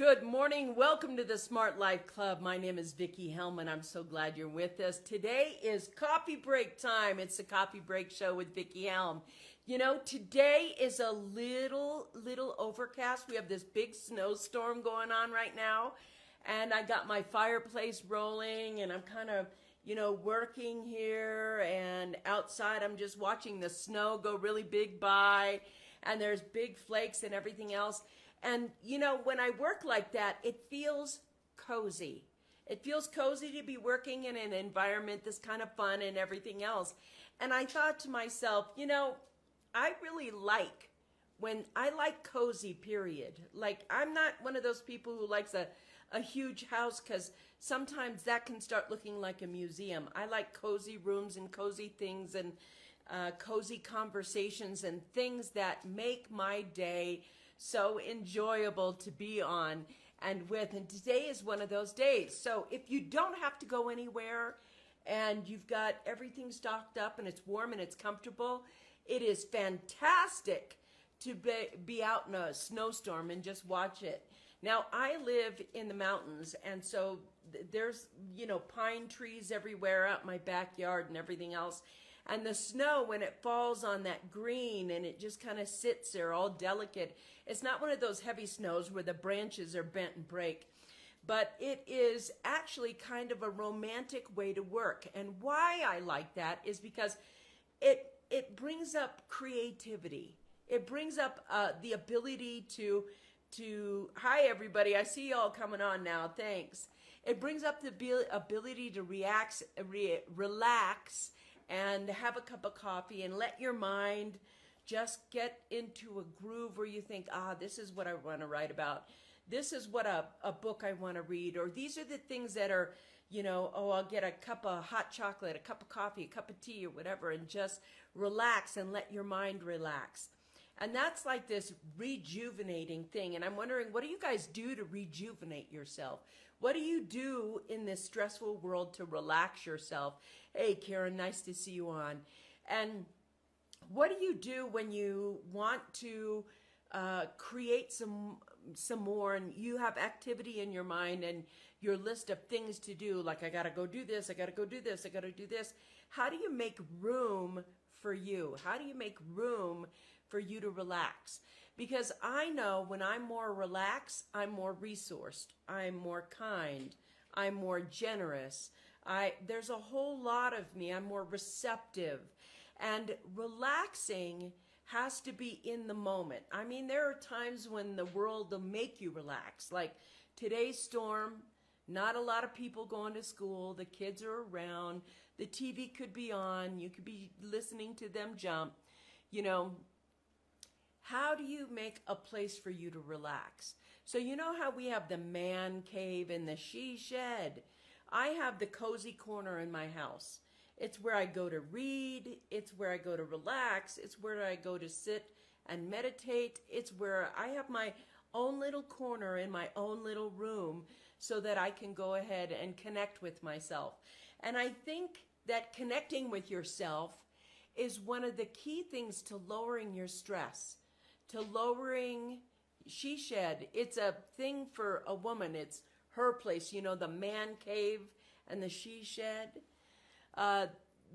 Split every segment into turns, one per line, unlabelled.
Good morning. Welcome to the Smart Life Club. My name is Vickie Helm, and I'm so glad you're with us. Today is coffee break time. It's the Coffee Break Show with Vickie Helm. You know, today is a little overcast. We have this big snowstorm going on right now, and I got my fireplace rolling, and I'm kind of, working here, and outside I'm just watching the snow go really big by, and there's big flakes and everything else. And, when I work like that, it feels cozy. It feels cozy to be working in an environment that's kind of fun and everything else. And I thought to myself, I really like I like cozy, period. Like, I'm not one of those people who likes a huge house because sometimes that can start looking like a museum. I like cozy rooms and cozy things and cozy conversations and things that make my day so enjoyable to be on and with. And today is one of those days. So if you don't have to go anywhere and you've got everything stocked up and it's warm and it's comfortable, it is fantastic to be out in a snowstorm and just watch it. Now, I live in the mountains, and so there's, pine trees everywhere out in my backyard and everything else. And the snow, when it falls on that green and it just kind of sits there all delicate, it's not one of those heavy snows where the branches are bent and break, but it is actually kind of a romantic way to work. And why I like that is because it brings up creativity. It brings up the ability to hi everybody, I see y'all coming on now, thanks. It brings up the ability to relax and have a cup of coffee and let your mind just get into a groove where you think, this is what I want to write about. This is what a book I want to read, or these are the things that are, I'll get a cup of hot chocolate, a cup of coffee, a cup of tea or whatever, and just relax and let your mind relax. And that's like this rejuvenating thing. And I'm wondering, what do you guys do to rejuvenate yourself? What do you do in this stressful world to relax yourself? Hey, Karen, nice to see you on. And what do you do when you want to create some more and you have activity in your mind and your list of things to do, like I got to go do this, I got to go do this, I got to do this. How do you make room for you? How do you make room for you to relax? Because I know when I'm more relaxed, I'm more resourced, I'm more kind, I'm more generous. There's a whole lot of me. I'm more receptive. And relaxing has to be in the moment. I mean, there are times when the world will make you relax. Like today's storm, not a lot of people going to school, the kids are around, the TV could be on, you could be listening to them jump. How do you make a place for you to relax? So you know how we have the man cave and the she shed? I have the cozy corner in my house. It's where I go to read. It's where I go to relax. It's where I go to sit and meditate. It's where I have my own little corner in my own little room so that I can go ahead and connect with myself. And I think that connecting with yourself is one of the key things to lowering your stress, to lowering she shed. It's a thing for a woman. It's her place, the man cave and the she shed.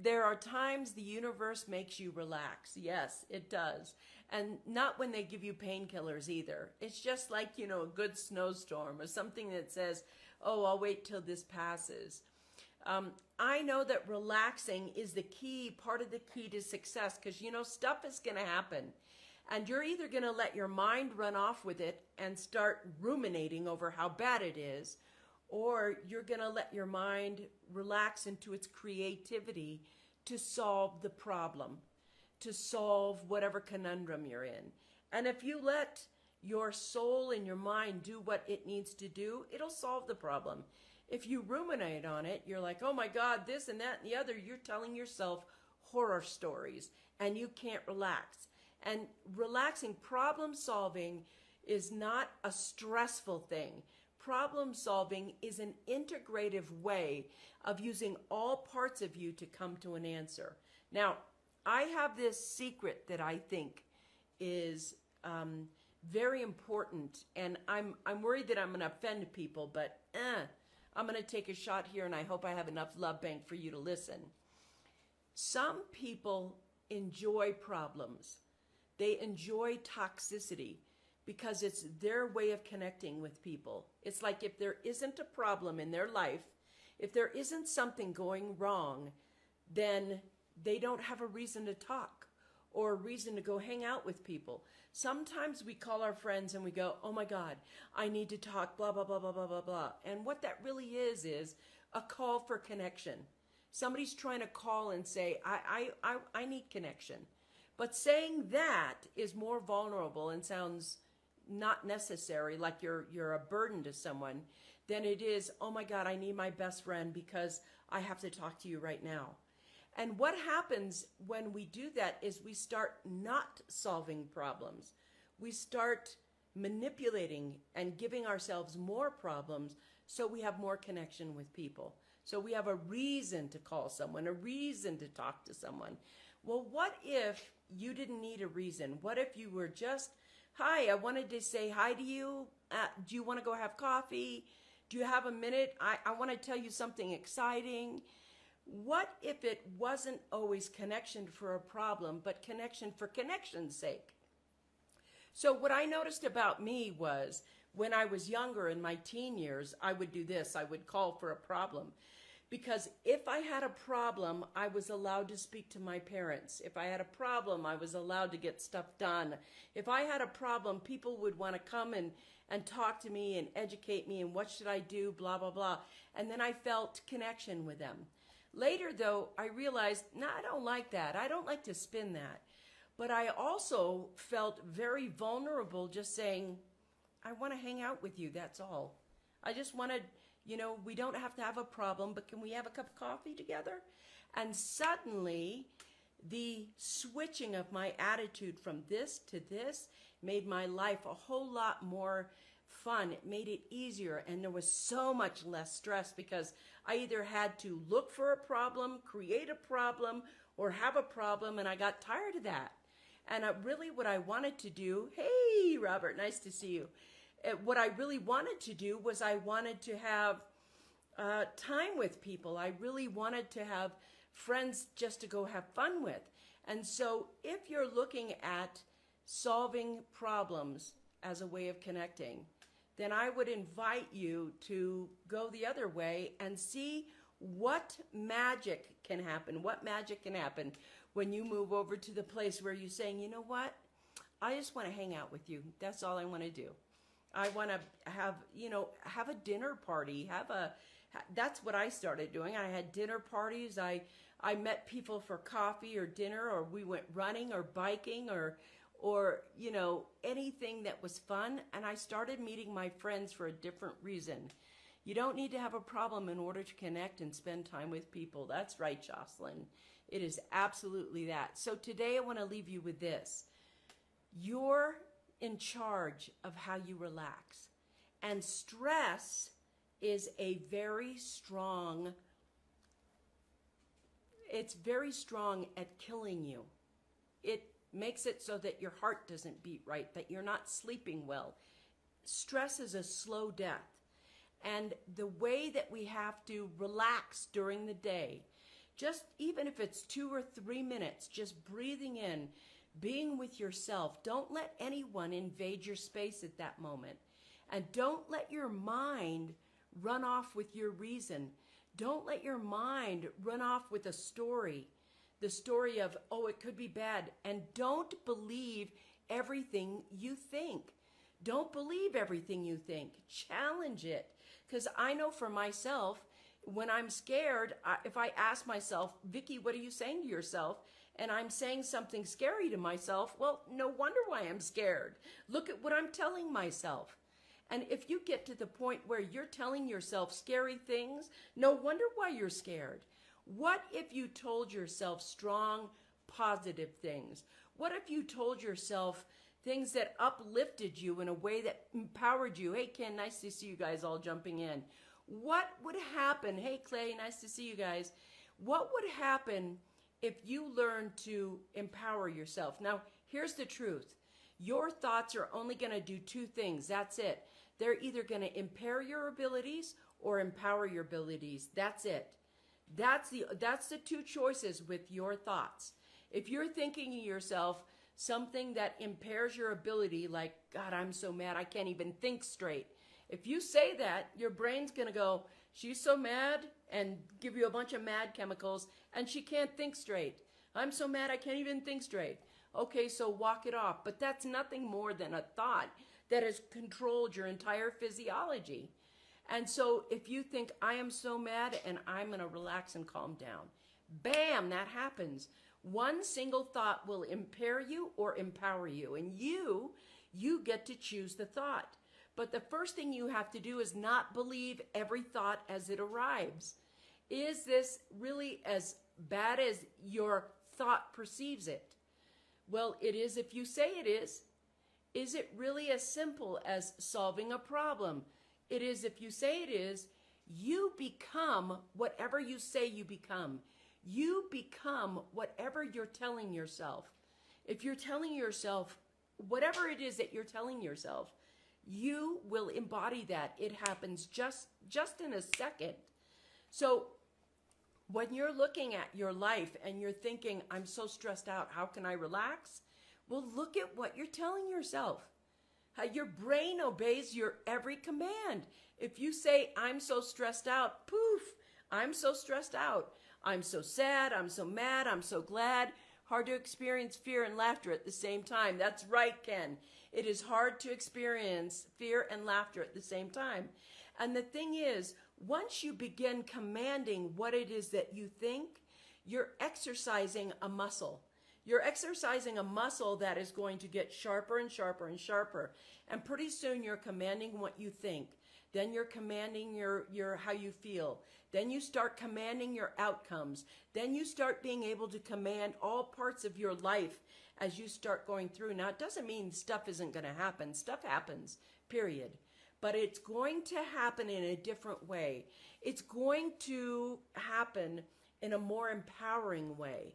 There are times the universe makes you relax. Yes, it does. And not when they give you painkillers either. It's just like, a good snowstorm or something that says, oh, I'll wait till this passes. I know that relaxing is the key, part of the key to success, because, stuff is going to happen. And you're either going to let your mind run off with it and start ruminating over how bad it is, or you're going to let your mind relax into its creativity to solve the problem, to solve whatever conundrum you're in. And if you let your soul and your mind do what it needs to do, it'll solve the problem. If you ruminate on it, you're like, oh my God, this and that and the other, you're telling yourself horror stories and you can't relax. And relaxing, problem solving is not a stressful thing. Problem solving is an integrative way of using all parts of you to come to an answer. Now, I have this secret that I think is very important. And I'm worried that I'm going to offend people, but I'm going to take a shot here, and I hope I have enough love bank for you to listen. Some people enjoy problems. They enjoy toxicity because it's their way of connecting with people. It's like if there isn't a problem in their life, if there isn't something going wrong, then they don't have a reason to talk or a reason to go hang out with people. Sometimes we call our friends and we go, oh my God, I need to talk, blah, blah, blah, blah, blah, blah, blah. And what that really is a call for connection. Somebody's trying to call and say, I need connection. But saying that is more vulnerable and sounds not necessary, like you're a burden to someone, than it is, oh my God, I need my best friend because I have to talk to you right now. And what happens when we do that is we start not solving problems. We start manipulating and giving ourselves more problems so we have more connection with people. So we have a reason to call someone, a reason to talk to someone. Well, what if you didn't need a reason? What if you were just, hi, I wanted to say hi to you. Do you want to go have coffee? Do you have a minute? I want to tell you something exciting. What if it wasn't always connection for a problem, but connection for connection's sake? So what I noticed about me was when I was younger in my teen years, I would do this. I would call for a problem. Because if I had a problem, I was allowed to speak to my parents. If I had a problem, I was allowed to get stuff done. If I had a problem, people would want to come and talk to me and educate me and what should I do, blah, blah, blah. And then I felt connection with them. Later, though, I realized, no, I don't like that. I don't like to spin that. But I also felt very vulnerable just saying, I want to hang out with you, that's all. I just wanted, we don't have to have a problem, but can we have a cup of coffee together? And suddenly, the switching of my attitude from this to this made my life a whole lot more fun. It made it easier, and there was so much less stress because I either had to look for a problem, create a problem, or have a problem, and I got tired of that. And really what I wanted to do, hey, Robert, nice to see you. What I really wanted to do was I wanted to have time with people. I really wanted to have friends just to go have fun with. And so if you're looking at solving problems as a way of connecting, then I would invite you to go the other way and see what magic can happen. What magic can happen when you move over to the place where you're saying, you know what? I just want to hang out with you. That's all I want to do. I want to have a dinner party. That's what I started doing. I had dinner parties. I met people for coffee or dinner, or we went running or biking or anything that was fun. And I started meeting my friends for a different reason. You don't need to have a problem in order to connect and spend time with people. That's right, Jocelyn. It is absolutely that. So today I want to leave you with this. You're in charge of how you relax. And stress is a very strong, it's very strong at killing you. It makes it so that your heart doesn't beat right, that you're not sleeping well. Stress is a slow death. And the way that we have to relax during the day, just even if it's 2 or 3 minutes, just breathing in, being with yourself. Don't let anyone invade your space at that moment. And don't let your mind run off with your reason. Don't let your mind run off with a story. The story of, oh, it could be bad. And don't believe everything you think. Don't believe everything you think. Challenge it. Because I know for myself, when I'm scared, if I ask myself, Vickie, what are you saying to yourself? And I'm saying something scary to myself, well, no wonder why I'm scared. Look at what I'm telling myself. And if you get to the point where you're telling yourself scary things, no wonder why you're scared. What if you told yourself strong, positive things? What if you told yourself things that uplifted you in a way that empowered you? Hey, Ken, nice to see you guys all jumping in. What would happen? Hey, Clay, nice to see you guys. What would happen if you learned to empower yourself? Now, here's the truth. Your thoughts are only going to do two things. That's it. They're either going to impair your abilities or empower your abilities. That's it. That's the two choices with your thoughts. If you're thinking of yourself something that impairs your ability, like, God, I'm so mad, I can't even think straight. If you say that, your brain's going to go, she's so mad, and give you a bunch of mad chemicals, and she can't think straight. I'm so mad, I can't even think straight. Okay, so walk it off. But that's nothing more than a thought that has controlled your entire physiology. And so if you think, I am so mad and I'm going to relax and calm down, bam, that happens. One single thought will impair you or empower you. And you get to choose the thought. But the first thing you have to do is not believe every thought as it arrives. Is this really as bad as your thought perceives it? Well, it is if you say it is. Is it really as simple as solving a problem? It is if you say it is. You become whatever you say you become. You become whatever you're telling yourself. If you're telling yourself whatever it is that you're telling yourself, you will embody that. It happens just in a second. So when you're looking at your life and you're thinking, I'm so stressed out, how can I relax? Well, look at what you're telling yourself. How your brain obeys your every command. If you say, I'm so stressed out, poof, I'm so stressed out. I'm so sad, I'm so mad, I'm so glad. Hard to experience fear and laughter at the same time. That's right, Ken. It is hard to experience fear and laughter at the same time. And the thing is, once you begin commanding what it is that you think, you're exercising a muscle. You're exercising a muscle that is going to get sharper and sharper and sharper. And pretty soon you're commanding what you think. Then you're commanding your how you feel. Then you start commanding your outcomes. Then you start being able to command all parts of your life as you start going through. Now, it doesn't mean stuff isn't going to happen. Stuff happens, period. But it's going to happen in a different way. It's going to happen in a more empowering way.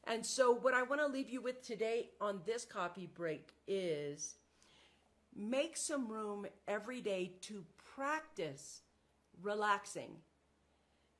And so what I want to leave you with today on this coffee break is make some room every day to practice relaxing.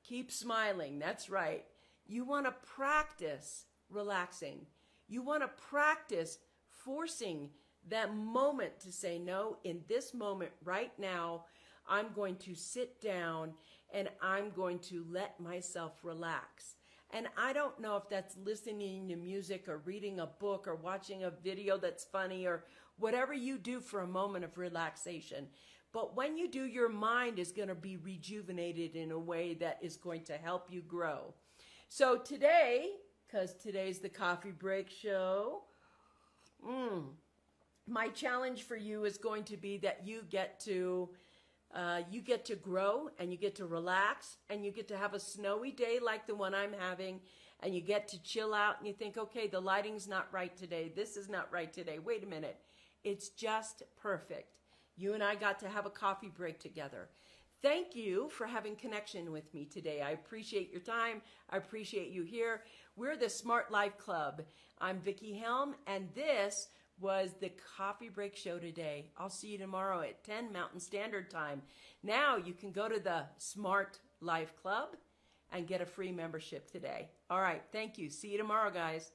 Keep smiling. That's right. You want to practice relaxing. You want to practice forcing that moment to say, no, in this moment right now, I'm going to sit down and I'm going to let myself relax. And I don't know if that's listening to music or reading a book or watching a video that's funny or whatever you do for a moment of relaxation. But when you do, your mind is going to be rejuvenated in a way that is going to help you grow. So today, because today's the coffee break show, my challenge for you is going to be that you get to grow and you get to relax and you get to have a snowy day like the one I'm having, and you get to chill out and you think, okay, the lighting's not right today. This is not right today. Wait a minute. It's just perfect. You and I got to have a coffee break together. Thank you for having connection with me today. I appreciate your time. I appreciate you here. We're the Smart Life Club. I'm Vickie Helm, and this was the Coffee Break Show today. I'll see you tomorrow at 10 Mountain Standard Time. Now you can go to the Smart Life Club and get a free membership today. All right, thank you. See you tomorrow, guys.